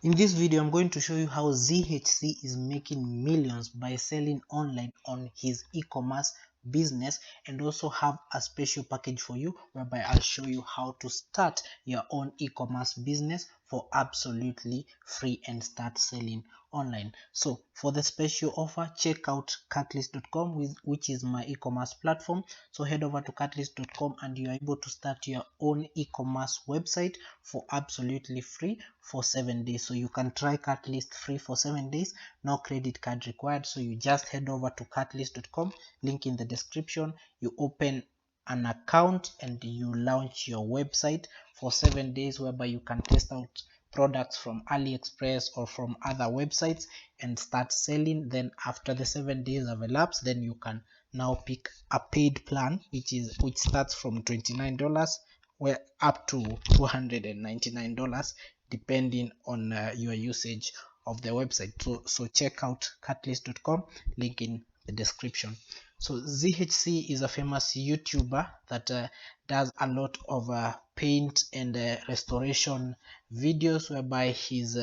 In this video, I'm going to show you how ZHC is making millions by selling online on his e-commerce business, and also have a special package for you whereby I'll show you how to start your own e-commerce business for absolutely free and start selling online. So for the special offer, check out catalyst.com, which is my e-commerce platform. So head over to catalyst.com and you are able to start your own e-commerce website for absolutely free for 7 days. So you can try Catalyst free for 7 days, no credit card required. So you just head over to catalyst.com, link in the description, you open an account and you launch your website for 7 days, whereby you can test out products from AliExpress or from other websites and start selling. Then after the 7 days have elapsed, then you can now pick a paid plan which starts from $29 where up to $299 depending on your usage of the website. So check out catalyst.com, link in the description. So ZHC is a famous YouTuber that does a lot of paint and restoration videos, whereby he's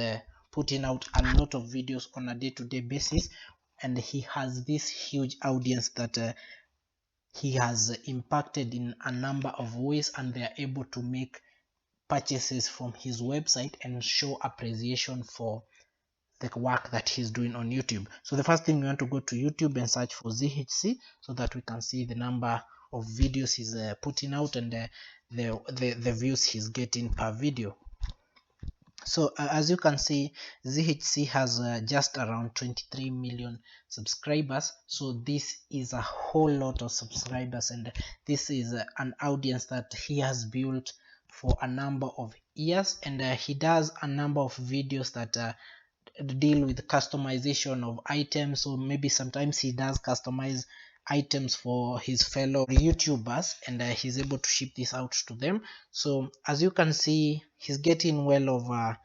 putting out a lot of videos on a day-to-day basis, and he has this huge audience that he has impacted in a number of ways, and they are able to make purchases from his website and show appreciation for the work that he's doing on YouTube. So the first thing, we want to go to YouTube and search for ZHC so that we can see the number of videos he's putting out and the views he's getting per video. So as you can see, ZHC has just around 23 million subscribers. So this is a whole lot of subscribers, and this is an audience that he has built for a number of years, and he does a number of videos that deal with customization of items. So maybe sometimes he does customize items for his fellow YouTubers, and he's able to ship this out to them. So as you can see, he's getting well over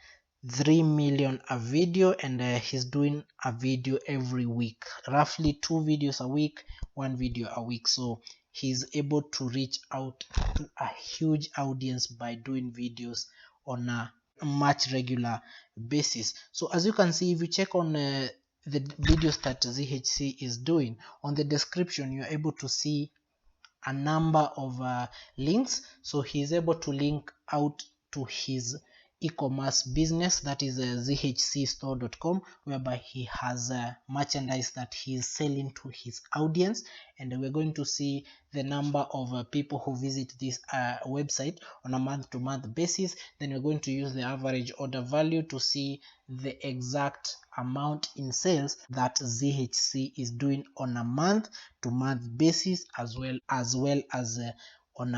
3 million a video, and he's doing a video every week, roughly 2 videos a week, 1 video a week. So he's able to reach out to a huge audience by doing videos on a much regular basis. So as you can see, if you check on the videos that ZHC is doing, on the description you're able to see a number of links. So he's able to link out to his e-commerce business, that is zhcstore.com, whereby he has merchandise that he is selling to his audience, and we're going to see the number of people who visit this website on a month-to-month basis. Then we're going to use the average order value to see the exact amount in sales that ZHC is doing on a month-to-month basis, as well as on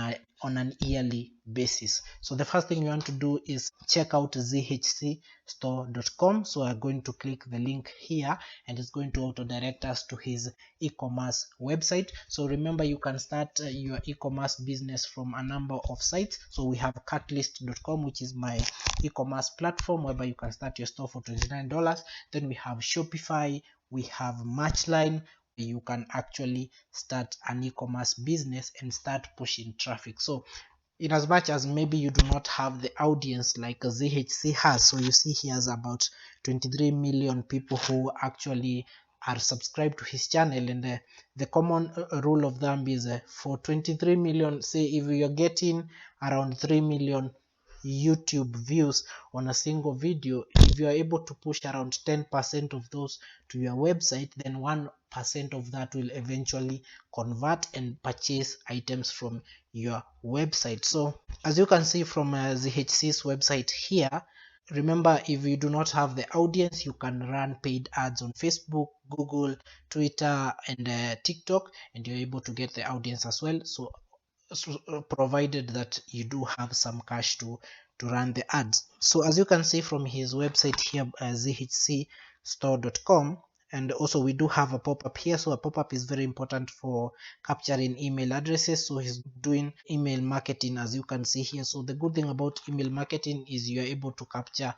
an yearly basis. So the first thing you want to do is check out zhcstore.com. So I'm going to click the link here, and it's going to auto direct us to his e-commerce website. So remember, you can start your e-commerce business from a number of sites. So we have catalyst.com, which is my e-commerce platform, whereby you can start your store for $29. Then we have Shopify, we have Matchline. You can actually start an e-commerce business and start pushing traffic. So in as much as maybe you do not have the audience like ZHC has, so you see he has about 23 million people who actually are subscribed to his channel, and the common rule of thumb is for 23 million, say if you're getting around 3 million YouTube views on a single video, if you are able to push around 10% of those to your website, then 1% of that will eventually convert and purchase items from your website. So as you can see from ZHC's website here, remember, if you do not have the audience, you can run paid ads on Facebook, Google, Twitter, and TikTok, and you're able to get the audience as well. So provided that you do have some cash to run the ads. So as you can see from his website here, zhcstore.com, and also we do have a pop-up here. So a pop-up is very important for capturing email addresses. So he's doing email marketing, as you can see here. So the good thing about email marketing is you're able to capture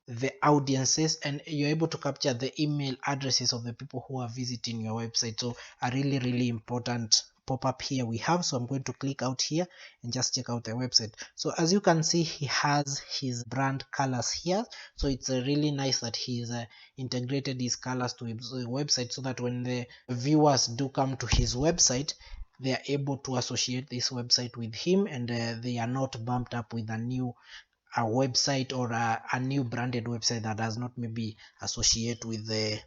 the audiences, and you're able to capture the email addresses of the people who are visiting your website. So a really important pop-up here we have. So I'm going to click out here and just check out the website. So as you can see, he has his brand colors here. So it's really nice that he's integrated his colors to his website, so that when the viewers do come to his website, they are able to associate this website with him, and they are not bumped up with a website or a new branded website that does not maybe associate with the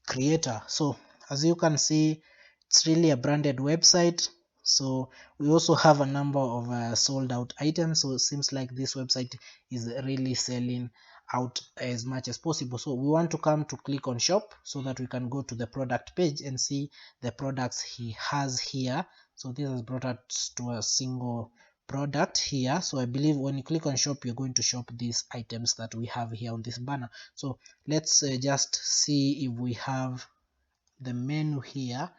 creator. So as you can see, it's really a branded website. So we also have a number of sold out items. So it seems like this website is really selling out as much as possible. So we want to come to click on shop so that we can go to the product page and see the products he has here. So this has brought us to a single product here. So I believe when you click on shop, you're going to shop these items that we have here on this banner. So let's just see if we have the menu here.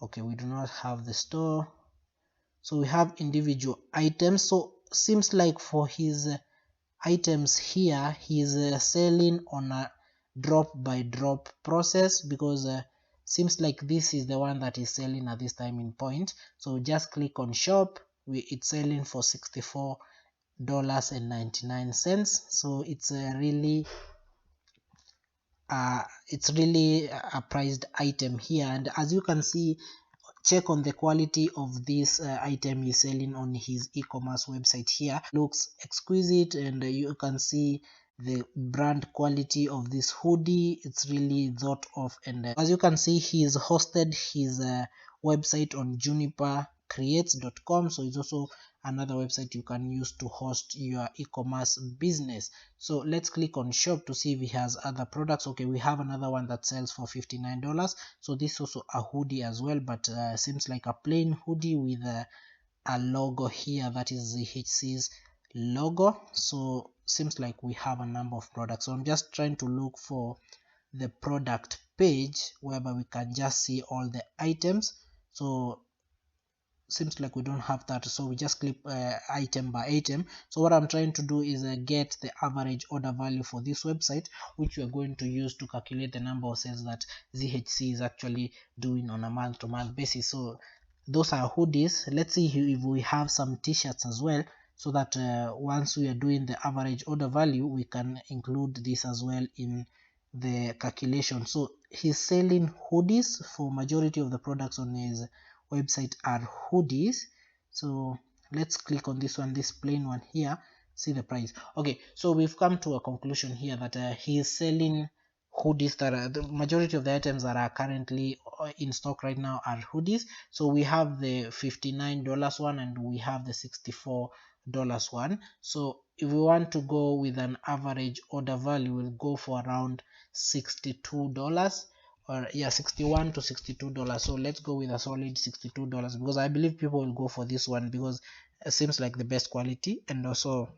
Okay, we do not have the store. So we have individual items. So seems like for his items here, he's selling on a drop by drop process, because seems like this is the one that is selling at this time in point. So just click on shop. It's selling for $64.99. so it's really a priced item here. And as you can see, check on the quality of this item he's selling on his e-commerce website here. Looks exquisite, and you can see the brand quality of this hoodie. It's really thought of, and as you can see, he's hosted his website on junipercreates.com. so it's also another website you can use to host your e-commerce business. So let's click on shop to see if he has other products. Okay, we have another one that sells for $59. So this is also a hoodie as well, but seems like a plain hoodie with a logo here, that is ZHC's logo. So seems like we have a number of products. So I'm just trying to look for the product page whereby we can just see all the items. So seems like we don't have that, so we just click item by item. So what I'm trying to do is get the average order value for this website, which we are going to use to calculate the number of sales that ZHC is actually doing on a month-to-month basis. So those are hoodies. Let's see if we have some t-shirts as well, so that once we are doing the average order value, we can include this as well in the calculation. So he's selling hoodies. For majority of the products on his website are hoodies. So let's click on this one, this plain one here, see the price. Okay, so we've come to a conclusion here that he is selling hoodies that are the majority of the items that are currently in stock right now are hoodies. So we have the $59 one and we have the $64 one. So if we want to go with an average order value, we'll go for around $62, or yeah, $61 to $62. So let's go with a solid $62, because I believe people will go for this one, because it seems like the best quality, and also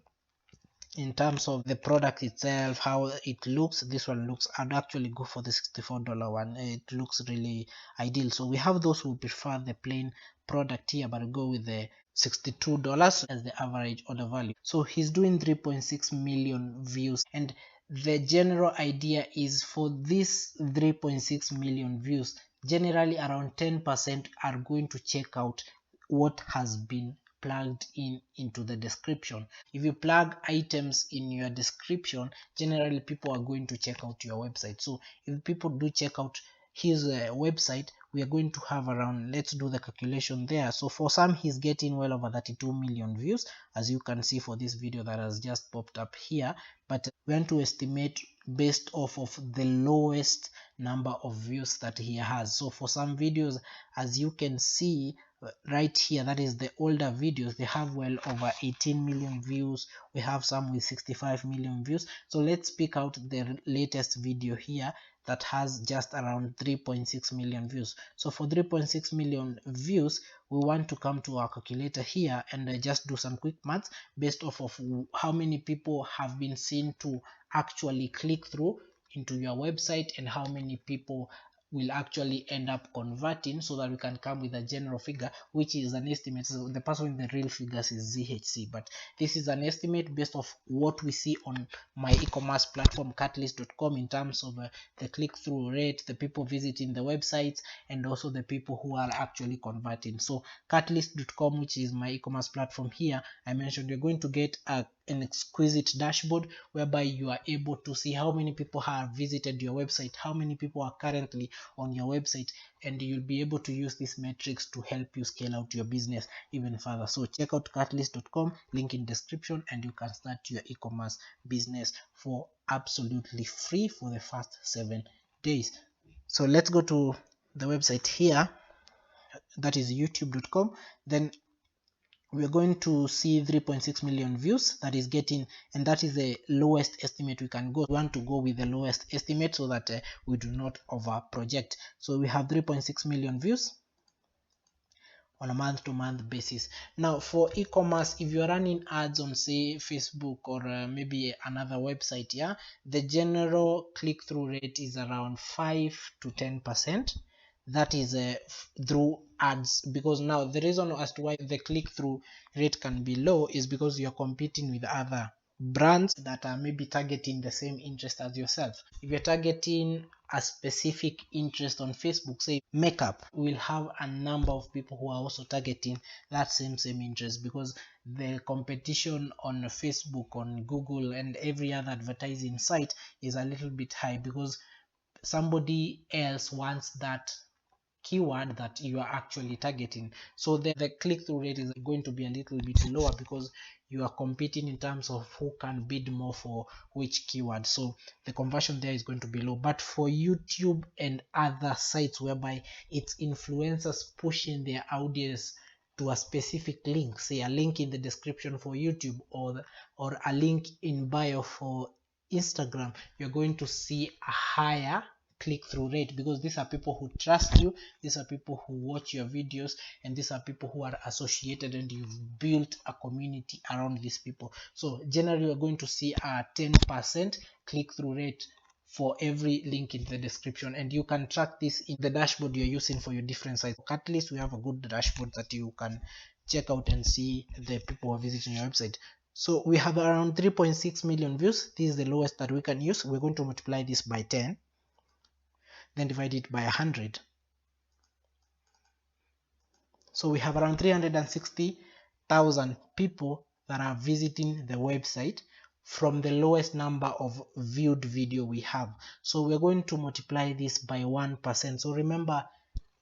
in terms of the product itself, how it looks, this one looks, I'd actually go for the $64 one. It looks really ideal. So we have those who prefer the plain product here, but go with the $62 as the average order value. So he's doing 3.6 million views, and the general idea is for this 3.6 million views, generally around 10% are going to check out what has been plugged into the description. If you plug items in your description, generally people are going to check out your website. So if people do check out his website, we are going to have around, let's do the calculation there. So for some, he's getting well over 32 million views, as you can see for this video that has just popped up here. But we want to estimate based off of the lowest number of views that he has. So for some videos, as you can see right here, that is the older videos, they have well over 18 million views. We have some with 65 million views. So let's pick out the latest video here that has just around 3.6 million views. So for 3.6 million views, we want to come to our calculator here and just do some quick maths based off of how many people have been seen to actually click through into your website and how many people will actually end up converting, so that we can come with a general figure, which is an estimate. So the person with the real figures is ZHC, but this is an estimate based off what we see on my e-commerce platform catalyst.com in terms of the click-through rate, the people visiting the websites, and also the people who are actually converting. So catalyst.com, which is my e-commerce platform, here I mentioned you're going to get an exquisite dashboard whereby you are able to see how many people have visited your website, how many people are currently on your website, and you'll be able to use these metrics to help you scale out your business even further. So check out catalyst.com, link in description, and you can start your e-commerce business for absolutely free for the first 7 days. So let's go to the website here, that is youtube.com. Then we're going to see 3.6 million views that is getting, and that is the lowest estimate we can go. We want to go with the lowest estimate so that we do not over project. So we have 3.6 million views on a month-to-month basis. Now for e-commerce, if you're running ads on say Facebook or maybe another website, yeah, the general click-through rate is around 5 to 10%. That is through ads, because now the reason as to why the click-through rate can be low is because you're competing with other brands that are maybe targeting the same interest as yourself. If you're targeting a specific interest on Facebook, say makeup, will have a number of people who are also targeting that same interest, because the competition on Facebook, on Google, and every other advertising site is a little bit high, because somebody else wants that keyword that you are actually targeting. So the click-through rate is going to be a little bit lower, because you are competing in terms of who can bid more for which keyword. So the conversion there is going to be low. But for YouTube and other sites whereby it's influencers pushing their audience to a specific link, say a link in the description for YouTube, or a link in bio for Instagram, you're going to see a higher click-through rate, because these are people who trust you, these are people who watch your videos, and these are people who are associated, and you've built a community around these people. So generally you're going to see a 10% click-through rate for every link in the description, and you can track this in the dashboard you're using for your different sites. At least we have a good dashboard that you can check out and see the people who are visiting your website. So we have around 3.6 million views. This is the lowest that we can use. We're going to multiply this by 10, then divide it by 100. So we have around 360,000 people that are visiting the website from the lowest number of viewed video we have. So we're going to multiply this by 1%. So remember,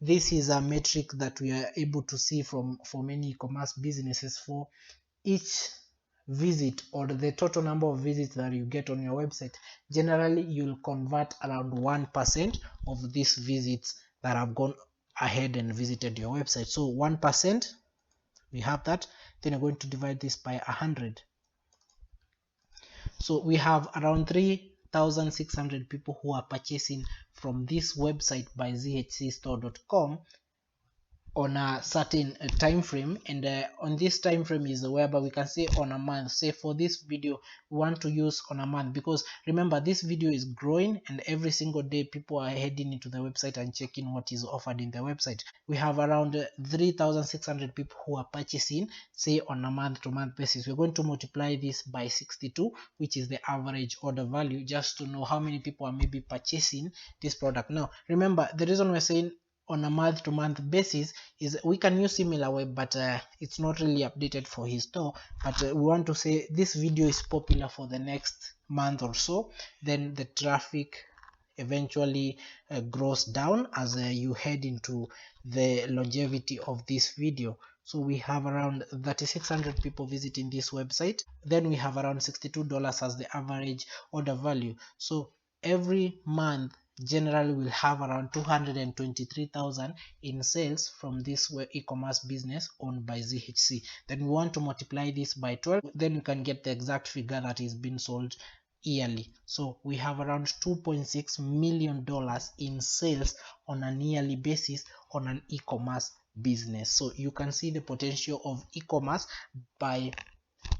this is a metric that we are able to see for many e-commerce businesses. For each visit, or the total number of visits that you get on your website, generally you'll convert around 1% of these visits that have gone ahead and visited your website. So 1%, we have that. Then you're going to divide this by 100. So we have around 3,600 people who are purchasing from this website by zhcstore.com on a certain time frame, and on this time frame is whereby we can say on a month. Say for this video we want to use on a month, because remember this video is growing, and every single day people are heading into the website and checking what is offered in the website. We have around 3,600 people who are purchasing, say on a month-to-month basis. We're going to multiply this by 62, which is the average order value, just to know how many people are maybe purchasing this product. Now remember, the reason we're saying on a month-to-month basis is we can use SimilarWeb, but it's not really updated for his store. But we want to say this video is popular for the next month or so, then the traffic eventually grows down as you head into the longevity of this video. So we have around 3,600 people visiting this website. Then we have around $62 as the average order value. So every month generally will have around 223,000 in sales from this e-commerce business owned by ZHC. Then we want to multiply this by 12, then we can get the exact figure that is being sold yearly. So we have around $2.6 million in sales on an yearly basis on an e-commerce business. So you can see the potential of e-commerce by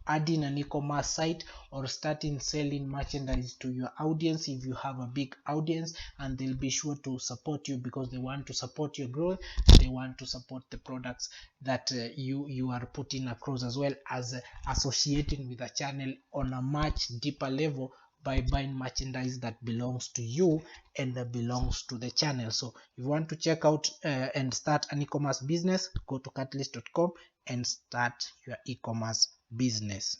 adding an e-commerce site or starting selling merchandise to your audience if you have a big audience, and they'll be sure to support you because they want to support your growth. They want to support the products that you are putting across, as well as associating with the channel on a much deeper level by buying merchandise that belongs to you and that belongs to the channel. So if you want to check out and start an e-commerce business, go to catalyst.com and start your e-commerce business.